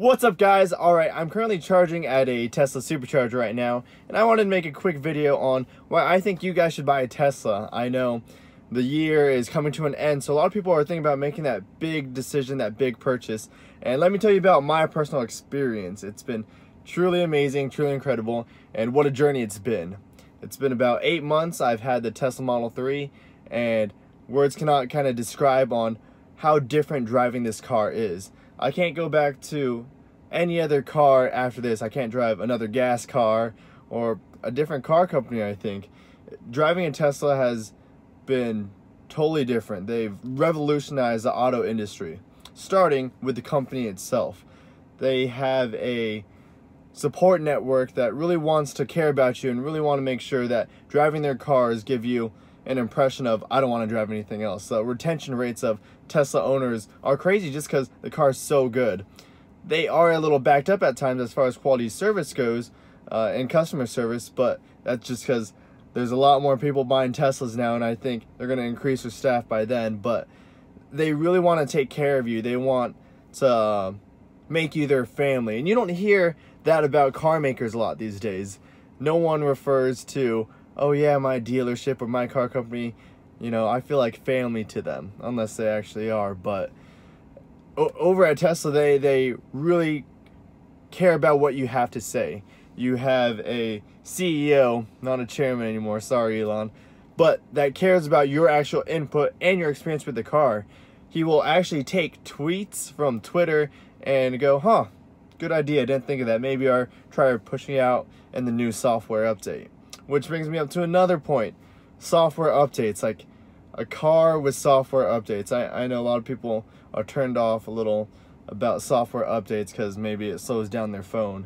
What's up, guys? Alright, I'm currently charging at a Tesla Supercharger right now, and I wanted to make a quick video on why I think you guys should buy a Tesla. I know the year is coming to an end, so a lot of people are thinking about making that big decision, that big purchase. And let me tell you about my personal experience. It's been truly amazing, truly incredible, and what a journey it's been. It's been about 8 months. I've had the Tesla Model 3, and words cannot kind of describe on how different driving this car is. I can't go back to any other car after this. I can't drive another gas car or a different car company, I think. Driving a Tesla has been totally different. They've revolutionized the auto industry, starting with the company itself. They have a support network that really wants to care about you and really want to make sure that driving their cars give you an impression of, I don't want to drive anything else. The retention rates of Tesla owners are crazy just because the car is so good. They are a little backed up at times as far as quality service goes and customer service, but that's just because there's a lot more people buying Teslas now, and I think they're going to increase their staff by then. But they really want to take care of you. They want to make you their family, and you don't hear that about car makers a lot these days. No one refers to, oh yeah, my dealership or my car company, you know, I feel like family to them, unless they actually are. But over at Tesla, they really care about what you have to say. You have a CEO, not a chairman anymore, sorry Elon, but that cares about your actual input and your experience with the car. He will actually take tweets from Twitter and go, huh, good idea, didn't think of that. Maybe I'll try pushing it out in the new software update. Which brings me up to another point. Software updates, like a car with software updates. I know a lot of people are turned off a little about software updates because maybe it slows down their phone.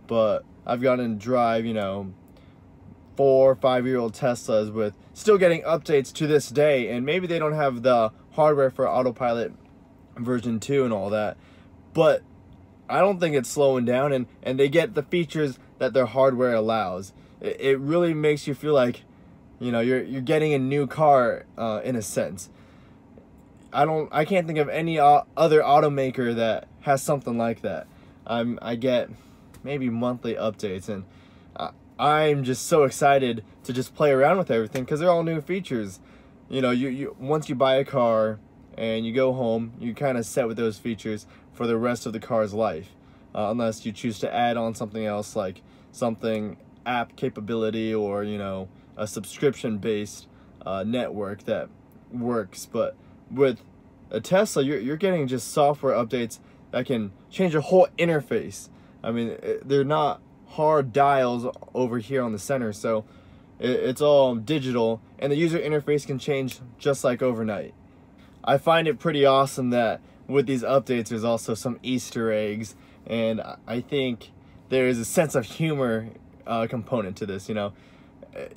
But I've gotten to drive, you know, 4 or 5-year-old Teslas with still getting updates to this day, and maybe they don't have the hardware for Autopilot version 2 and all that, but I don't think it's slowing down, and they get the features that their hardware allows. It really makes you feel like, you know, you're getting a new car in a sense. I can't think of any other automaker that has something like that. I get maybe monthly updates, and I'm just so excited to just play around with everything because they're all new features. You know, you once you buy a car and you go home, you kind of set with those features for the rest of the car's life, unless you choose to add on something else, like something app capability or, you know, a subscription-based network that works. But with a Tesla, you're getting just software updates that can change a whole interface. I mean, they're not hard dials over here on the center, so it's all digital, and the user interface can change just like overnight. I find it pretty awesome that with these updates there's also some Easter eggs, and I think there is a sense of humor component to this. You know,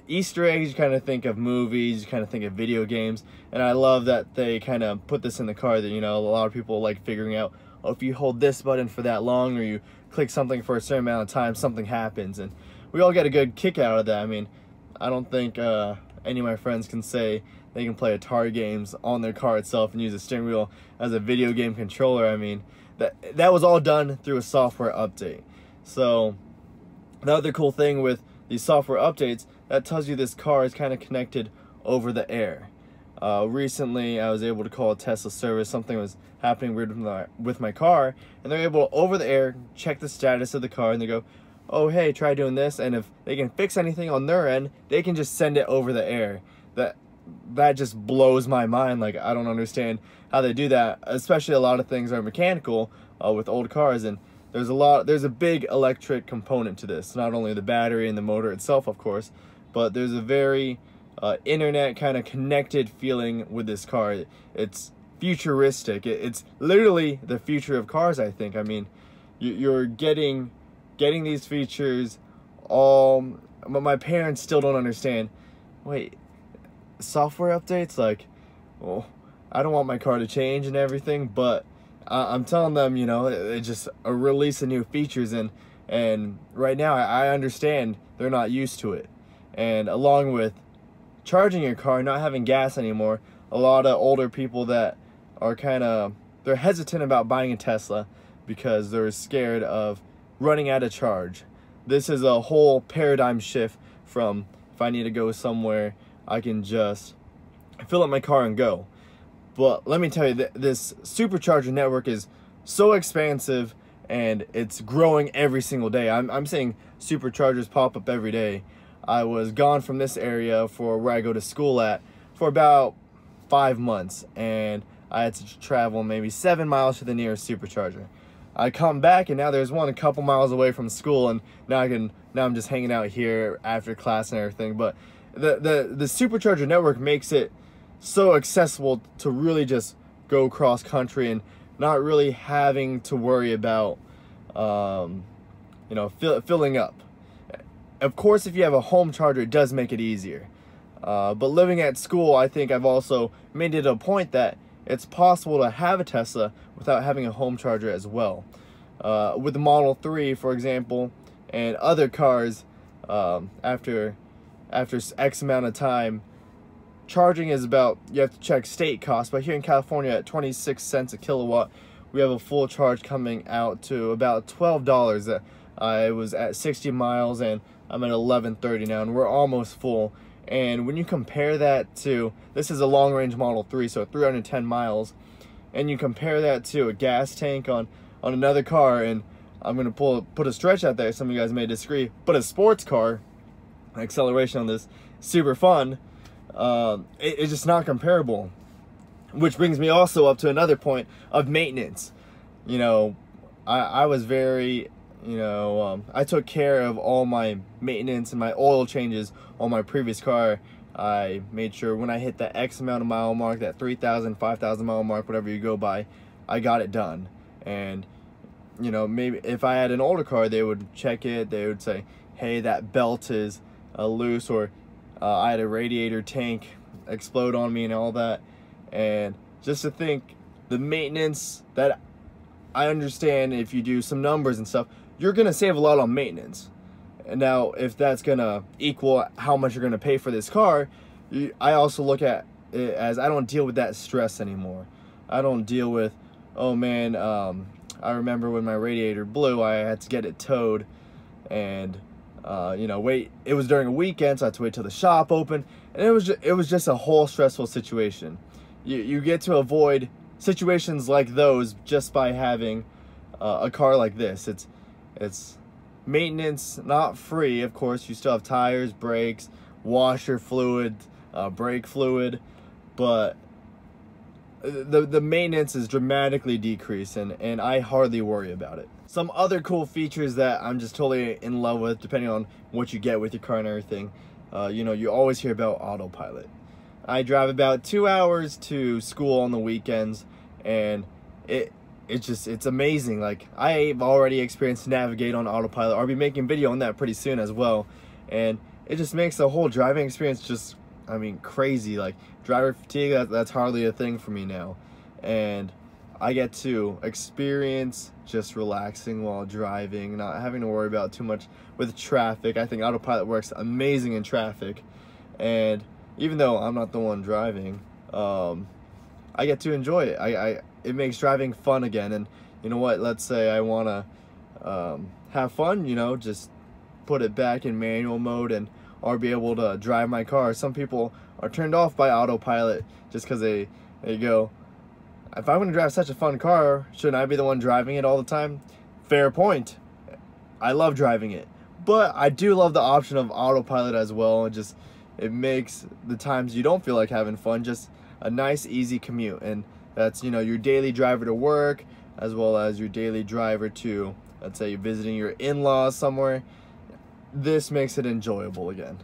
Easter eggs, you kind of think of movies, you kind of think of video games, and I love that they kind of put this in the car that, you know, a lot of people like figuring out, oh, if you hold this button for that long or you click something for a certain amount of time, something happens, and we all get a good kick out of that. I mean, I don't think any of my friends can say they can play Atari games on their car itself and use a steering wheel as a video game controller. I mean, that was all done through a software update. So the other cool thing with these software updates, that tells you this car is kind of connected over the air. Recently, I was able to call a Tesla service. Something was happening weird with my car, and they're able to, over the air, check the status of the car, and they go, oh, hey, try doing this, and if they can fix anything on their end, they can just send it over the air. That just blows my mind. Like, I don't understand how they do that, especially a lot of things are mechanical with old cars, and there's a big electric component to this. Not only the battery and the motor itself, of course, but there's a very internet kind of connected feeling with this car. It's futuristic. It's literally the future of cars, I think. I mean, you're getting these features all, but my parents still don't understand. Wait, software updates? Like, well, I don't want my car to change and everything, but I'm telling them, you know, it's just a release of new features, and right now I understand they're not used to it. And along with charging your car, not having gas anymore, a lot of older people that are they're hesitant about buying a Tesla because they're scared of running out of charge. This is a whole paradigm shift from, if I need to go somewhere, I can just fill up my car and go. But let me tell you, this supercharger network is so expansive, and it's growing every single day. I'm seeing superchargers pop up every day. I was gone from this area for where I go to school at for about 5 months, and I had to travel maybe 7 miles to the nearest supercharger. I come back, and now there's one a couple miles away from school, and now I'm just hanging out here after class and everything. But the supercharger network makes it so accessible to really just go cross country and not really having to worry about filling up. Of course, if you have a home charger, it does make it easier. But living at school, I think I've also made it a point that it's possible to have a Tesla without having a home charger as well. With the Model 3, for example, and other cars, after X amount of time, charging is about, you have to check state costs, but here in California at 26 cents a kilowatt, we have a full charge coming out to about $12. I was at 60 miles and I'm at 11:30 now, and we're almost full. And when you compare that to, this is a long range Model 3, so 310 miles, and you compare that to a gas tank on another car, and I'm gonna put a stretch out there, some of you guys may disagree, but a sports car, acceleration on this, super fun, it's just not comparable. Which brings me also up to another point of maintenance. You know, I was very, I took care of all my maintenance and my oil changes on my previous car. I made sure when I hit that X amount of mile mark, that 3,000, 5,000 mile mark, whatever you go by, I got it done. And, maybe if I had an older car, they would check it. They would say, hey, that belt is loose, or I had a radiator tank explode on me and all that. And just to think, the maintenance that I understand, if you do some numbers and stuff, you're gonna save a lot on maintenance. And now, if that's gonna equal how much you're gonna pay for this car, I also look at it as, I don't deal with that stress anymore. I don't deal with, oh man, I remember when my radiator blew, I had to get it towed, and wait, it was during a weekend, so I had to wait till the shop opened, and it was just a whole stressful situation. You get to avoid situations like those just by having a car like this. It's maintenance, not free, of course. You still have tires, brakes, washer fluid, brake fluid, but the maintenance is dramatically decreased, and I hardly worry about it. Some other cool features that I'm just totally in love with, depending on what you get with your car and everything, you always hear about Autopilot. I drive about 2 hours to school on the weekends, and it's amazing. Like, I've already experienced Navigate on Autopilot. I'll be making a video on that pretty soon as well, and it just makes the whole driving experience just, crazy. Like, driver fatigue, that's hardly a thing for me now, and I get to experience just relaxing while driving, not having to worry about too much with traffic. I think Autopilot works amazing in traffic, and even though I'm not the one driving, I get to enjoy it. It makes driving fun again. And you know what? Let's say I want to have fun, just put it back in manual mode, and or be able to drive my car. Some people are turned off by Autopilot just because they go, if I'm going to drive such a fun car, shouldn't I be the one driving it all the time? Fair point. I love driving it, but I do love the option of Autopilot as well. It makes the times you don't feel like having fun just a nice, easy commute. And that's, your daily driver to work, as well as your daily driver to, let's say, you're visiting your in-laws somewhere. This makes it enjoyable again.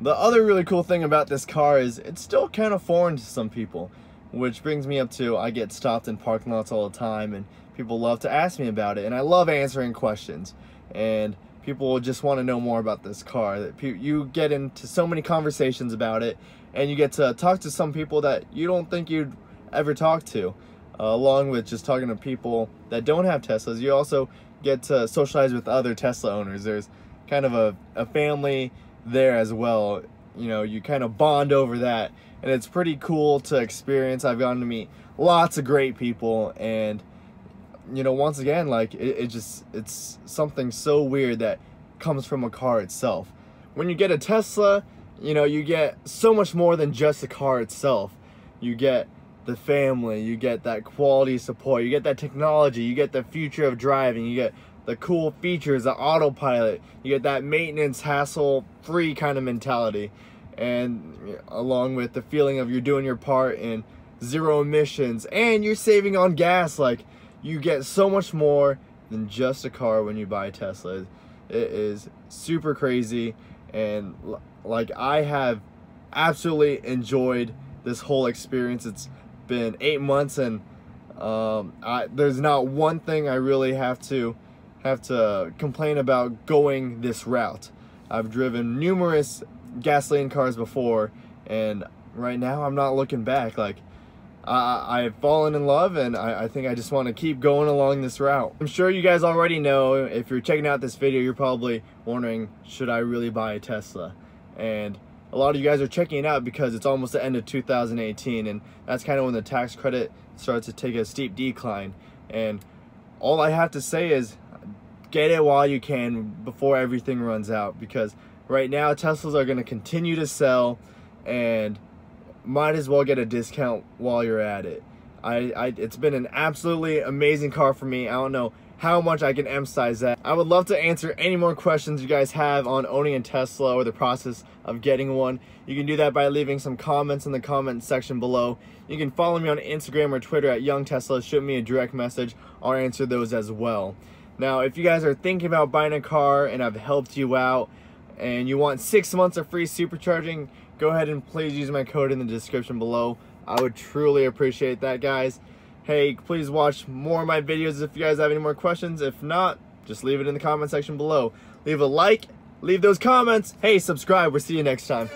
The other really cool thing about this car is it's still kind of foreign to some people, which brings me up to, I get stopped in parking lots all the time, and people love to ask me about it, and I love answering questions. And people just want to know more about this car. That you get into so many conversations about it, and you get to talk to some people that you don't think you'd ever talk to. Along with just talking to people that don't have Teslas, you also get to socialize with other Tesla owners. There's kind of a family there as well. You kind of bond over that, and it's pretty cool to experience. I've gotten to meet lots of great people, and you know, once again, like it's something so weird that comes from a car itself. When you get a Tesla, you know, you get so much more than just the car itself. You get the family, you get that quality support, you get that technology, you get the future of driving, you get the cool features, the autopilot, you get that maintenance hassle-free kind of mentality, and along with the feeling of you're doing your part in zero emissions, and you're saving on gas. Like, you get so much more than just a car when you buy a Tesla. It is super crazy, and like, I have absolutely enjoyed this whole experience. It's been 8 months, and there's not one thing I really have to complain about going this route. I've driven numerous gasoline cars before, and right now I'm not looking back. Like, I've fallen in love, and I think I just want to keep going along this route. I'm sure you guys already know, if you're checking out this video, you're probably wondering, should I really buy a Tesla? And a lot of you guys are checking it out because it's almost the end of 2018, and that's kind of when the tax credit starts to take a steep decline. And all I have to say is, get it while you can before everything runs out, because right now Teslas are going to continue to sell, and might as well get a discount while you're at it. It's been an absolutely amazing car for me. I don't know how much I can emphasize that. I would love to answer any more questions you guys have on owning a Tesla or the process of getting one. You can do that by leaving some comments in the comment section below. You can follow me on Instagram or Twitter at YoungTesla. Shoot me a direct message. I'll answer those as well. Now, if you guys are thinking about buying a car and I've helped you out, and you want 6 months of free supercharging, go ahead and please use my code in the description below. I would truly appreciate that, guys. Hey, please watch more of my videos if you guys have any more questions. If not, just leave it in the comment section below. Leave a like, leave those comments. Hey, subscribe. We'll see you next time.